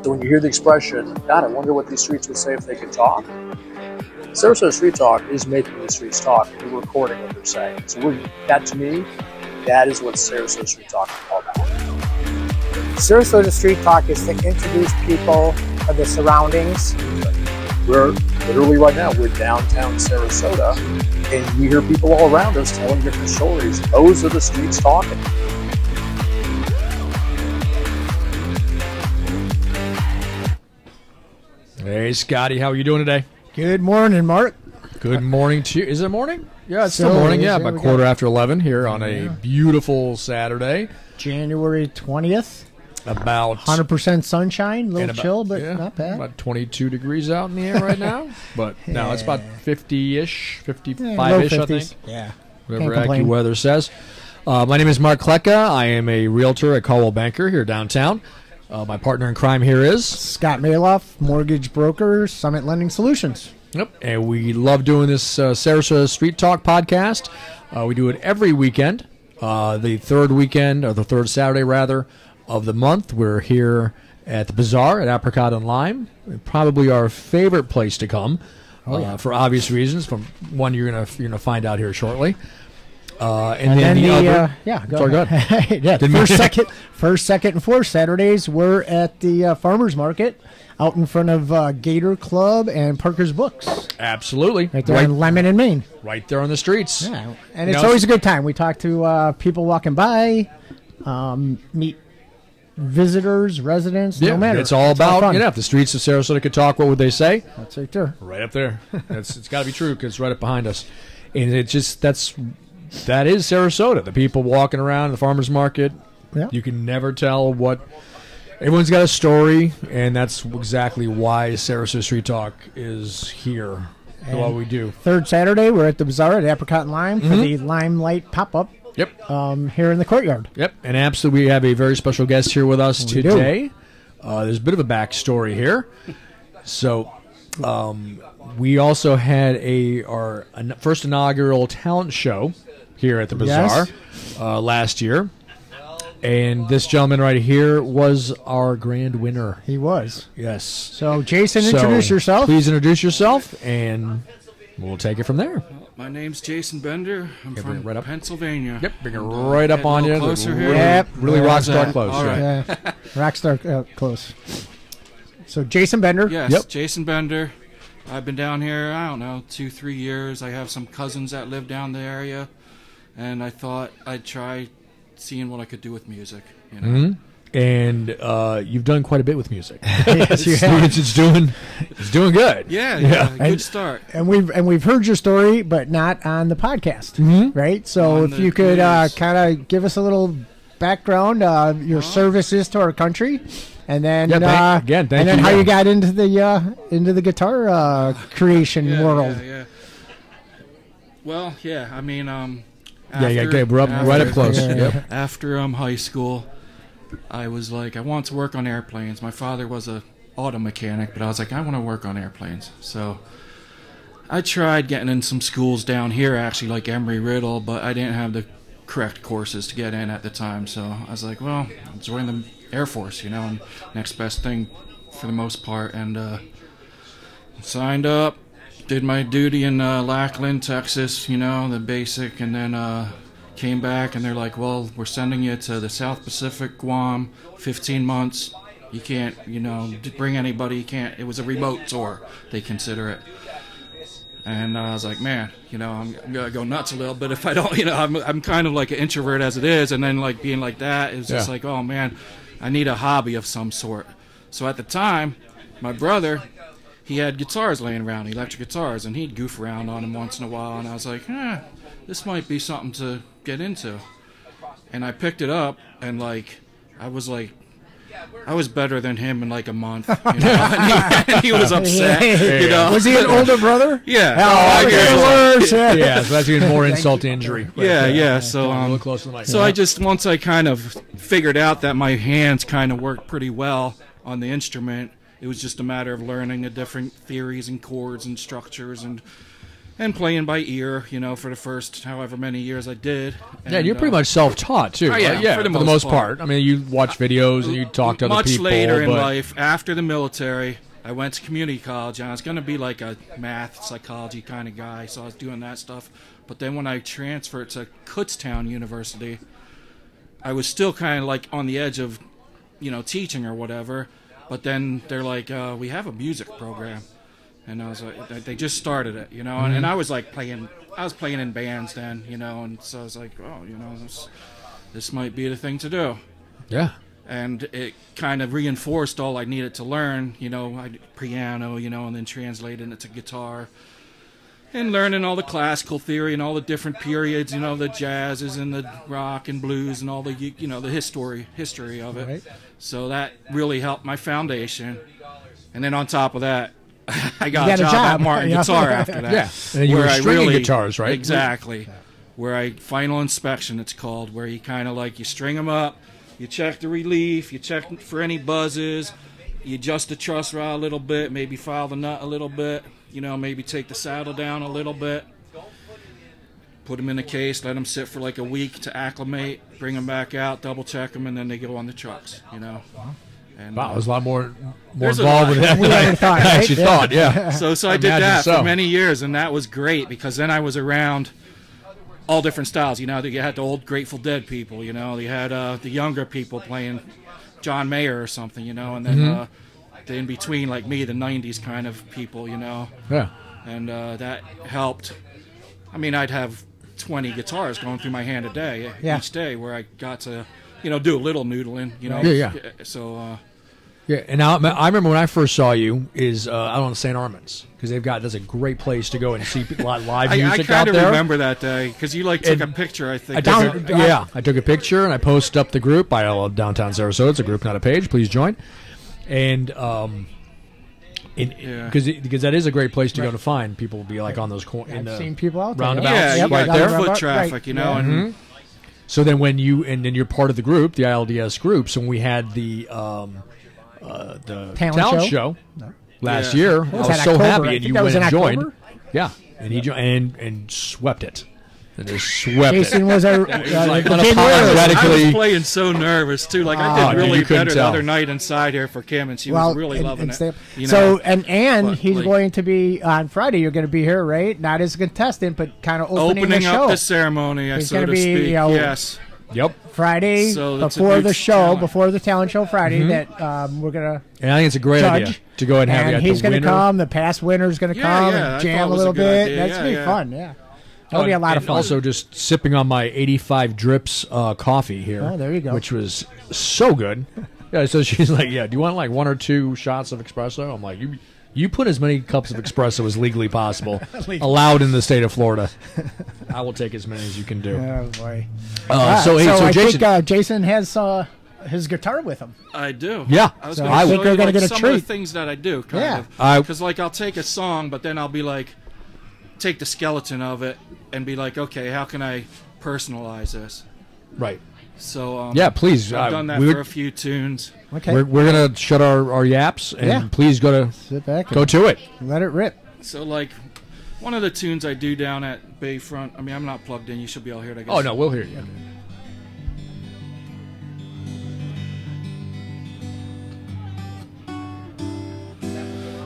So when you hear the expression, God, I wonder what these streets would say if they could talk, Sarasota Street Talk is making the streets talk, and we're recording what they're saying. So that, to me, that is what Sarasota Street Talk is all about. Sarasota Street Talk is to introduce people of the surroundings. We're literally right now, we're downtown Sarasota, and we hear people all around us telling different stories. Those are the streets talking. Hey, Scotty, how are you doing today? Good morning, Mark. Good morning to you. Is it morning? Yeah, it's still morning. Yeah, about quarter after 11 here on a beautiful Saturday. January 20th. About 100% sunshine, a little chill, but not bad. About 22 degrees out in the air right now. But no, it's about 50-ish, 55-ish, I think. Yeah. Whatever AccuWeather says. My name is Mark Klecka. I am a realtor at Caldwell Banker here downtown. My partner in crime here is Scott Maloff, mortgage broker, Summit Lending Solutions. Yep, and we love doing this Sarasota Street Talk podcast. We do it every weekend, the third weekend, or the third Saturday, rather, of the month. We're here at the Bazaar at Apricot and Lime. Probably our favorite place to come, for obvious reasons. From one you're gonna find out here shortly. And then the other, go ahead. Yeah, first, second, and fourth Saturdays we're at the farmers market out in front of Gator Club and Parker's Books. Absolutely, right there in Lemon and Maine, right there on the streets. Yeah, and it's always a good time. We talk to people walking by, meet visitors, residents. No matter. It's all about if the streets of Sarasota could talk, what would they say? That's right there, right up there. It's got to be true because it's right up behind us, and it just that is Sarasota. The people walking around the farmers market. Yeah. You can never tell what. Everyone's got a story, and that's exactly why Sarasota Street Talk is here. And what we do. Third Saturday, we're at the Bazaar at Apricot and Lime for the Limelight pop-up. Yep. Here in the courtyard. Yep. And absolutely, we have a very special guest here with us today. There's a bit of a backstory here. So, we also had our first inaugural talent show here at the Bazaar last year. And this gentleman right here was our grand winner. He was. Yes. So, Jason, introduce yourself. Please introduce yourself, and we'll take it from there. My name's Jason Bender. I'm from Pennsylvania. Yep, bring it right up on you. Closer here. Yep. Really rock star close. All right. Yeah. Rock star close. So, Jason Bender. Yes, Jason Bender. I've been down here, 2-3 years. I have some cousins that live down the area, and I thought I'd try seeing what I could do with music. Mm-hmm. And you've done quite a bit with music. Yes, you have. It's doing good. Yeah. Good start. And we've heard your story, but not on the podcast, right? So if you could kind of give us a little background, your services to our country, and then how you got into the guitar creation world. Yeah. Well, I mean, we're right up close. Yep. After high school, I was like, I want to work on airplanes. My father was a auto mechanic, but I was like, I want to work on airplanes. So I tried getting in some schools down here, actually, like Embry-Riddle, but I didn't have the correct courses to get in at the time. So I was like, well, I'll join the Air Force, and next best thing for the most part. And signed up, did my duty in Lackland, Texas, the basic, and then came back, and they're like, well, we're sending you to the South Pacific, Guam, 15 months. You can't, bring anybody. You can't. It was a remote tour, they consider it. And I was like, man, I'm going to go nuts a little bit if I don't, I'm kind of like an introvert as it is, and then like being like that, it was just like, oh man, I need a hobby of some sort. So at the time, my brother, he had guitars laying around, electric guitars, and he'd goof around on them once in a while, and I was like, this might be something to get into. And I picked it up, and I was better than him in like a month, and he was upset. Was he an older brother? Yeah. So that's even more insult to injury. Yeah. So a little close to the mic. So once I kind of figured out that my hands kind of worked pretty well on the instrument, it was just a matter of learning the different theories and chords and structures and and playing by ear, you know, for the first however many years I did. And, yeah, you're pretty much self-taught too. Right? Yeah, for the most part. I mean, you watch videos and you talk to other people. Much later in life, after the military, I went to community college, and I was going to be like a math, psychology kind of guy, so I was doing that stuff. But then when I transferred to Kutztown University, I was still kind of like on the edge of, you know, teaching or whatever. But then they're like, we have a music program. And I was like, they just started it, you know, and I was like playing in bands then, you know, and so I was like, oh, you know, this might be the thing to do. Yeah. And it kind of reinforced all I needed to learn, you know, piano, you know, and then translating it to guitar. And learning all the classical theory and all the different periods, you know, the jazzes and the rock and blues and all the, you know, the history of it. Right. So that really helped my foundation. And then on top of that, I got a job at Martin Guitar after that. Yeah, and you were stringing guitars, right? Exactly. Where I final inspection, it's called, where you kind of like you string them up, you check the relief, you check for any buzzes, you adjust the truss rod a little bit, maybe file the nut a little bit, you know, maybe take the saddle down a little bit, put them in a case, let them sit for like a week to acclimate, bring them back out, double check them, and then they go on the trucks, you know. And, wow, there's a lot more involved with that than I actually thought. Yeah. So I did that for many years, and that was great because then I was around all different styles. You know, you had the old Grateful Dead people. You know, you had the younger people playing John Mayer or something. You know, and then the in between, like me, the '90s kind of people. You know. Yeah. And that helped. I mean, I'd have 20 guitars going through my hand a day each day, where I got to, you know, do a little noodling. You know. Yeah. So. Yeah, and I remember when I first saw you is out on St. Armand's because that's a great place to go and see live music I out there. kind of remember that day because you took a picture. I think. I took a picture and I posted up the group. I love Downtown Sarasota. It's a group, not a page. Please join. And because that is a great place to go to find people. Will be like on those I've seen people out there. Roundabouts, right there, foot traffic, you know. And so then when you're part of the group, the ILDS group. So when we had the talent show last year. I was so happy, and you went and joined. Yeah, and he joined and swept it. And just swept Jason it. was unapologetically. I was playing so nervous too. Like I did really better the other night inside here for Kim, and she was really loving it. You know? So and he's going to be on Friday. You're going to be here, right? Not as a contestant, but kind of opening the show. Up the ceremony. He's going to be, yes. Yep. Friday before the show, before the talent show Friday, that we're gonna. And I think it's a great idea to go ahead and have. And he's going to come. The past winner's going to come and jam a little bit. That's gonna be fun. Yeah, that'll be a lot of fun. Also, just sipping on my 85 drips coffee here. Oh, there you go. Which was so good. Yeah. So she's like, "Yeah, do you want like 1 or 2 shots of espresso?" I'm like, You put as many cups of espresso as legally possible, allowed in the state of Florida. I will take as many as you can do. Oh boy! So I Jason, think Jason has his guitar with him. I do. Yeah, I think we're going to get a some treat. Of the things that I do, kind of, because like I'll take a song, but then I'll be like, take the skeleton of it and be like, okay, how can I personalize this? Right. So yeah, please. I've done that for a few tunes. Okay. We're gonna shut our yaps and please sit back, go to it. Let it rip. So like, one of the tunes I do down at Bayfront. I mean, I'm not plugged in. You should be able to hear it, I guess. Oh no, we'll hear you.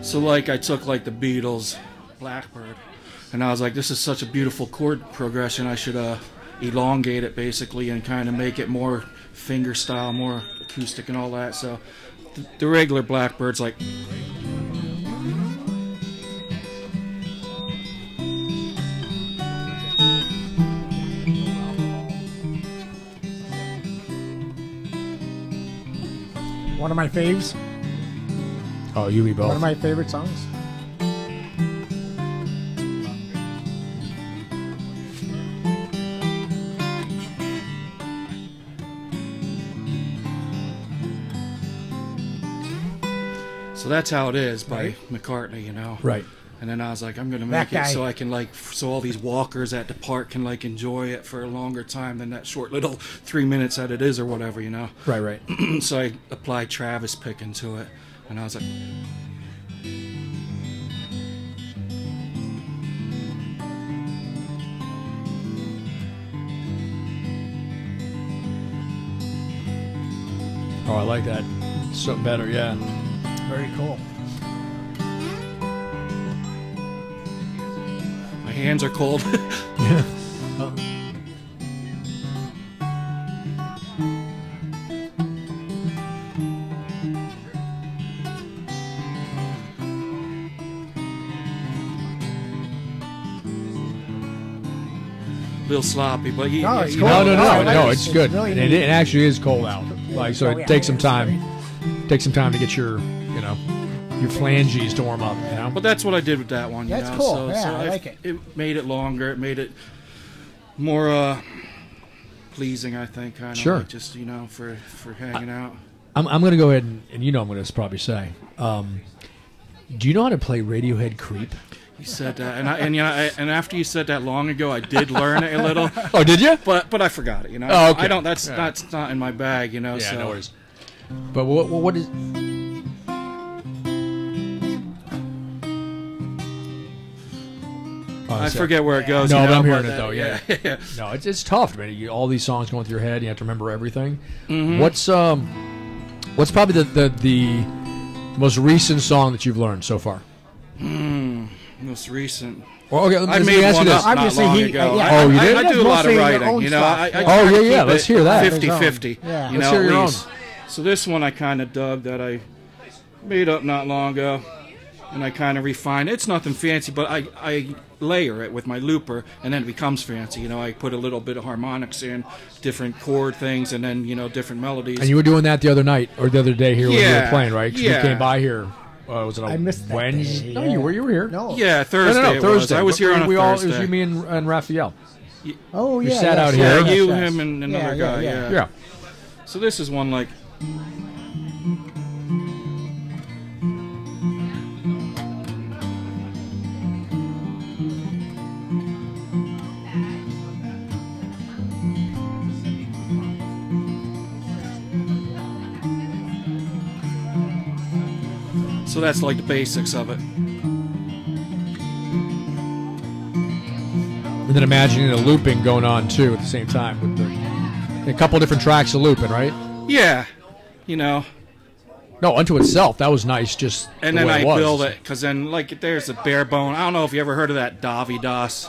So like, I took like the Beatles, Blackbird, and I was like, this is such a beautiful chord progression. I should elongate it basically and kind of make it more finger style, more acoustic and all that. So the regular Blackbird's like. One of my faves. Oh, you be both. One of my favorite songs. So that's how it is by McCartney, you know. Right. And then I was like, I'm going to make it so I can so all these walkers at the park can enjoy it for a longer time than that short little 3 minutes that it is or whatever, you know. Right. So I applied Travis picking to it, and I was like. Oh, I like that. Something better, yeah. Very cool. My hands are cold. Yeah. Little sloppy, but No, it's cool. No, it's good. Really And it actually is cold out. Like, so it takes some time. Takes some time to get your phalanges to warm up. You know. But that's what I did with that one. That's cool. So I like it. It made it longer. It made it more pleasing, I think. Kind of Sure. like just for hanging out. I'm going to go ahead and I'm going to probably say. Do you know how to play Radiohead Creep? You said that, and after you said that long ago, I did learn it a little. Oh, did you? But I forgot it. Oh, okay. I don't. That's not in my bag. Yeah, so. no worries. But what is? I forget where it goes. No, but I'm hearing it though. Yeah. No, it's tough, man. All these songs going through your head. You have to remember everything. Mm-hmm. What's probably the most recent song that you've learned so far? Most recent. Well, okay, I made one up not long ago. Oh, you did? I do a lot of writing. I Let's hear that. 50-50. Yeah. Let's hear your own. So this one I kind of dug that I made up not long ago, and I kind of refined. It's nothing fancy, but I layer it with my looper, and then it becomes fancy. I put a little bit of harmonics in, different chord things, and then different melodies. And you were doing that the other night or the other day here when you were playing, right? 'Cause Yeah. you came by here. Was it I missed that Wednesday? day, No, yeah. you were here. No. Yeah, Thursday. No, Thursday. I was here on a Thursday. It was you, me, and Raphael. Oh, yeah. We sat out Yeah, here. you, him, and another guy. Yeah. So this is one like. So that's like the basics of it. And then imagining a looping going on too at the same time with a couple different tracks of looping, right? Yeah, No, unto itself, that was nice. Just and then I build it because then like there's a bare bone. I don't know if you ever heard of that Davidas.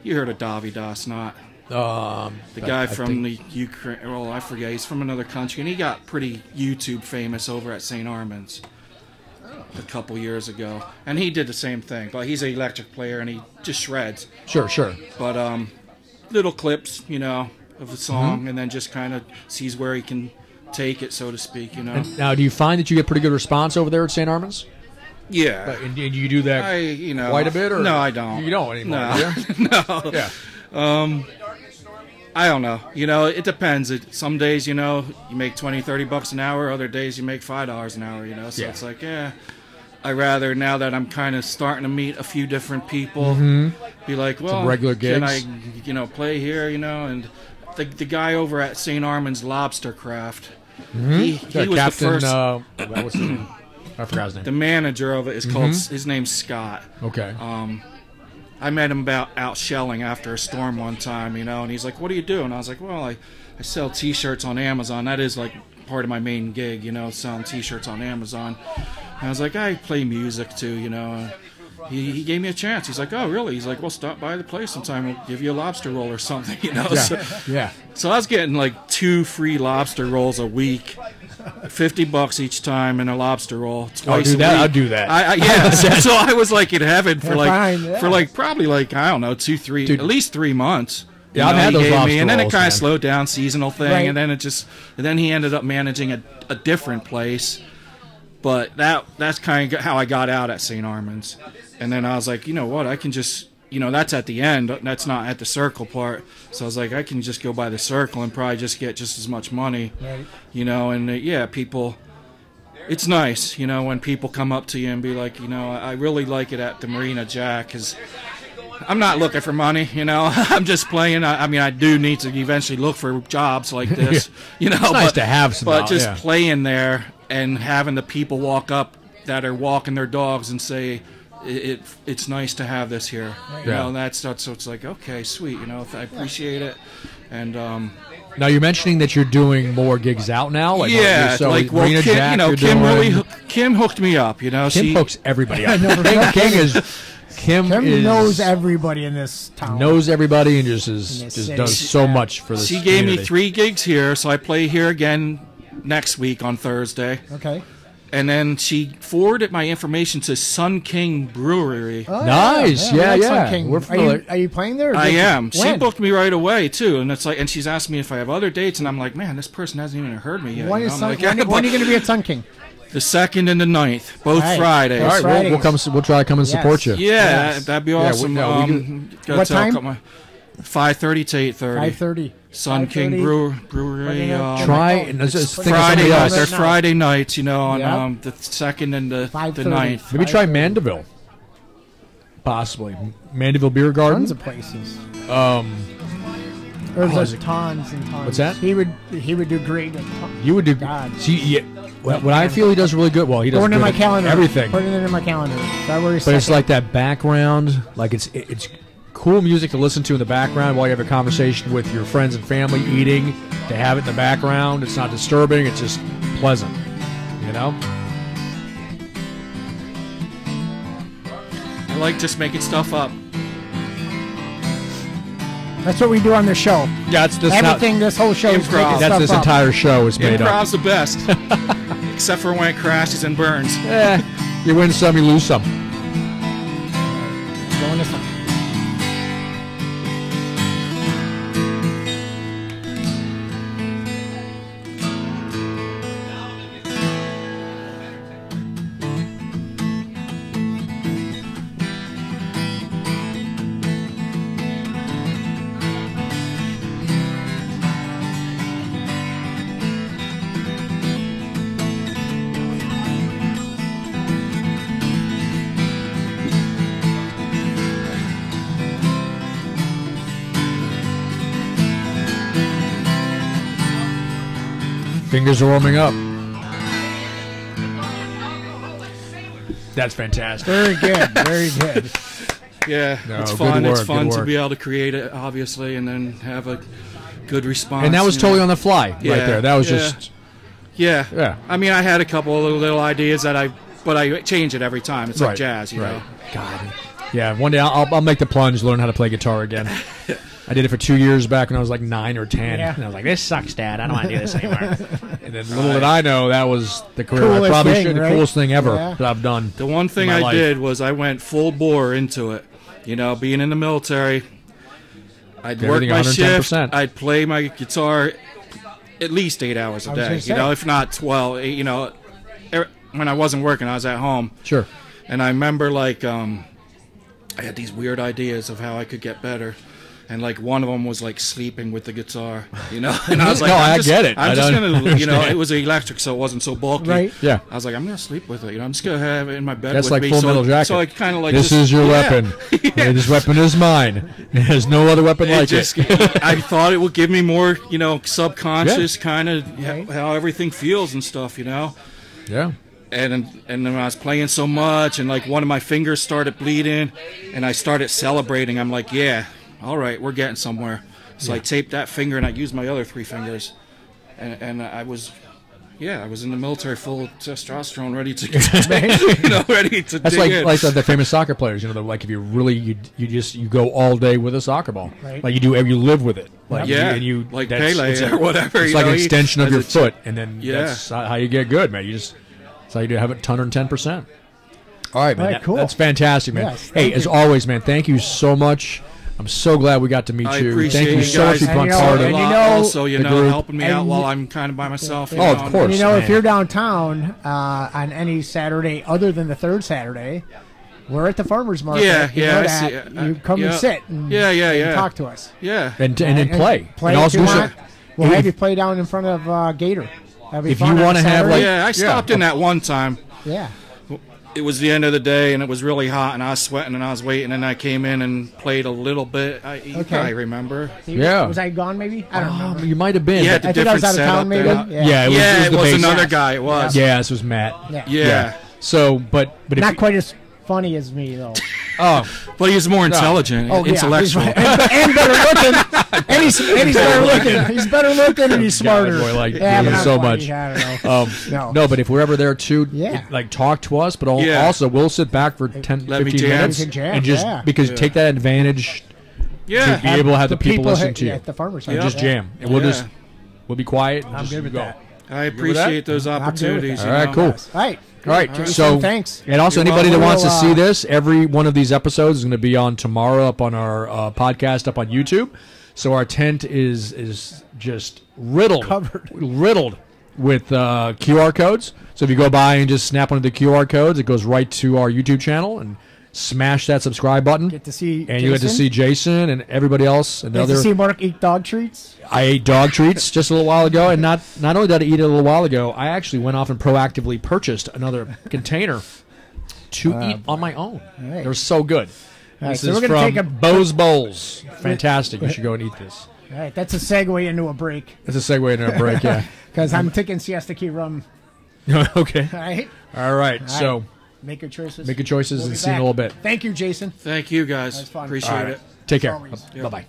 You heard of Davidas, not? The guy from the Ukraine. Well, I forget. He's from another country, and he got pretty YouTube famous over at St. Armand's a couple years ago. And he did the same thing, but he's an electric player, and he just shreds. Sure. But little clips, of the song, and then just kind of sees where he can take it, so to speak. And now, do you find that you get pretty good response over there at St. Armand's? Yeah. And you do that quite a bit, or no? I don't. You don't anymore. No. Do you? No. Yeah. I don't know. It depends. Some days, you make $20-30 an hour. Other days, you make $5 an hour. So it's like, I rather, now that I'm kind of starting to meet a few different people, be like, well, some regular gigs. Can I, play here? And the guy over at St. Armand's Lobster Craft, he was Captain, the first. What's his name? I forgot his name. The manager of it is called. His name's Scott. Okay. I met him out shelling after a storm one time, and he's like, "What do you do?" And I was like, "Well, I sell T-shirts on Amazon. That is like part of my main gig, selling T-shirts on Amazon." And I was like, "I play music too, He gave me a chance. He's like, "Oh, really?" He's like, "Well, stop by the place sometime. We'll give you a lobster roll or something, So I was getting like 2 free lobster rolls a week. $50 each time and a lobster roll twice a week. I'll do that. So I was like in heaven for probably I don't know 2-3 at least 3 months. Yeah, I've had those lobster rolls, and then it kind man. of slowed down, seasonal thing, Right. and then he ended up managing a different place. But that's kind of how I got out at St. Armand's, and then I was like, you know what, I can just. That's at the end. That's not at the circle part. So I was like, I can just go by the circle and probably just get just as much money. Right. And people, it's nice, when people come up to you and be like, I really like it at the Marina Jack because I'm not looking for money, I'm just playing. I do need to eventually look for jobs like this, It's nice to have some. But just playing there and having the people walk up that are walking their dogs and say, it's nice to have this here, so it's like, okay, sweet, I appreciate it, and Now you're mentioning that you're doing more gigs out now. Like, yeah, so like well, Kim hooked me up. You know, Kim hooks everybody up. Kim knows everybody in this town. Knows everybody and just does so much for this. She gave me 3 gigs here, so I play here again next week on Thursday. Okay. And then she forwarded my information to Sun King Brewery. Oh, nice, yeah. Sun King. Are you playing there? I am. She booked me right away too, and it's like, and she's asked me if I have other dates, and I'm like, man, this person hasn't even heard me yet. When are you going to be at Sun King? The 2nd and the 9th, both Fridays. All right, we'll try to come and support you. Yeah, that'd be awesome. What time? 5:30 to 8:30. 5:30. Sun King Brewery. Friday night. They're Friday nights, you know, on the 2nd and the 9th. Maybe try Mandeville. Possibly Mandeville Beer Garden. Tons of places. There's tons and tons. What's that? He would do great. You would do. God. See, what I feel he does really good. Well, he does. Put it in my calendar. Everything. Put it in my calendar. But it's like that background. Like it's cool music to listen to in the background while you have a conversation with your friends and family eating. To have it in the background, it's not disturbing. It's just pleasant. You know. I like just making stuff up. That's what we do on the show. Yeah, this whole show is improv. That's this entire show is made up. Improv's the best, except for when it crashes and burns. You win some, you lose some. Going to some. Fingers are warming up. That's fantastic. Very good. Very good. Yeah, it's fun. It's fun to be able to create it, obviously, and then have a good response. And that was totally on the fly right there. That was just... Yeah. I mean, I had a couple of little ideas but I change it every time. It's like jazz, you know. God. Yeah, one day I'll make the plunge, learn how to play guitar again. I did it for 2 years back when I was like 9 or 10. And I was like, this sucks, Dad. I don't want to do this anymore. And then little did I know, that was the career. The coolest thing ever that I've done. The one thing I did was I went full bore into it. You know, being in the military, I'd work my 110%. Shift. I'd play my guitar at least 8 hours a day. You know, if not 12. You know, when I wasn't working, I was at home. Sure. And I remember, like, I had these weird ideas of how I could get better. And, like, one of them was, like, sleeping with the guitar, you know? And I was like, I get it. I'm just going to, you know, it was electric, so it wasn't so bulky. Right. Yeah. I was like, I'm going to sleep with it. You know, I'm just going to have it in my bed That's with like me. Full Metal Jacket. So I kind of like this is your weapon. Yeah, this weapon is mine. There's no other weapon like it. I thought it would give me more, you know, subconscious kind of how everything feels and stuff, you know? Yeah. And then I was playing so much, and, like, one of my fingers started bleeding, and I started celebrating. I'm like, yeah. All right, we're getting somewhere. So I taped that finger and I used my other 3 fingers, and I was in the military full of testosterone, ready to, you know, ready to. That's dig in. like the famous soccer players. You know, like if you really you go all day with a soccer ball, right. Like you live with it. Like you like Pele or whatever. It's like an extension of your foot, and then that's how you get good, man. That's how you have it 110%. All right, man. Cool. That's fantastic, man. Yes, hey, as always, man. Thank you so much. I'm so glad we got to meet you. Appreciate Thank you so much for being part of it. Also, helping me out while I'm kind of by myself. Of course. And, you know, if you're downtown on any Saturday other than the third Saturday, we're at the farmers market. You come and sit and talk to us. Yeah, and play. And also we'll have you play down in front of Gator. If you want to have I stopped in that one time. Yeah. It was the end of the day, and it was really hot, and I was sweating, and I was waiting, and I came in and played a little bit. I remember. Was I gone, maybe? I don't know. You might have been. Yeah, I think I was out of town, maybe. It was another guy. It was. Yeah, this was Matt. Yeah. So, but not quite as funny as me, though. But he's more intelligent, intellectual, and better looking. And he's better looking. He's better looking, and he's smarter. Boy, like you so much. I don't know. No, but if we're ever there too, like talk to us. But also, we'll sit back for 10, 15 minutes and just because take that advantage. Yeah, to be able to have the people listen to you at the farmers' and just jam, and we'll be quiet. And I'm good with that. I appreciate those opportunities. All right, cool. All right. Jason, so thanks. And also, anybody that wants to see this, every one of these episodes is going to be on tomorrow up on our podcast up on YouTube. So our tent is just riddled with QR codes. So if you go by and just snap one of the QR codes, it goes right to our YouTube channel and smash that subscribe button. Get to see and you get to see Jason and everybody else. And get to see Mark eat dog treats. I ate dog treats just a little while ago, and not only did I eat it a little while ago, I actually went off and proactively purchased another container to eat on my own. Right. They're so good. This is we're from Bo's Bowls. Fantastic. You should go and eat this. All right, that's a segue into a break. That's a segue into a break, yeah. Because I'm taking Siesta Key rum. Okay. All right. So make your choices. Make your choices and see you in a little bit. Thank you, Jason. Thank you, guys. That was fun. Appreciate it. Take care. Bye-bye.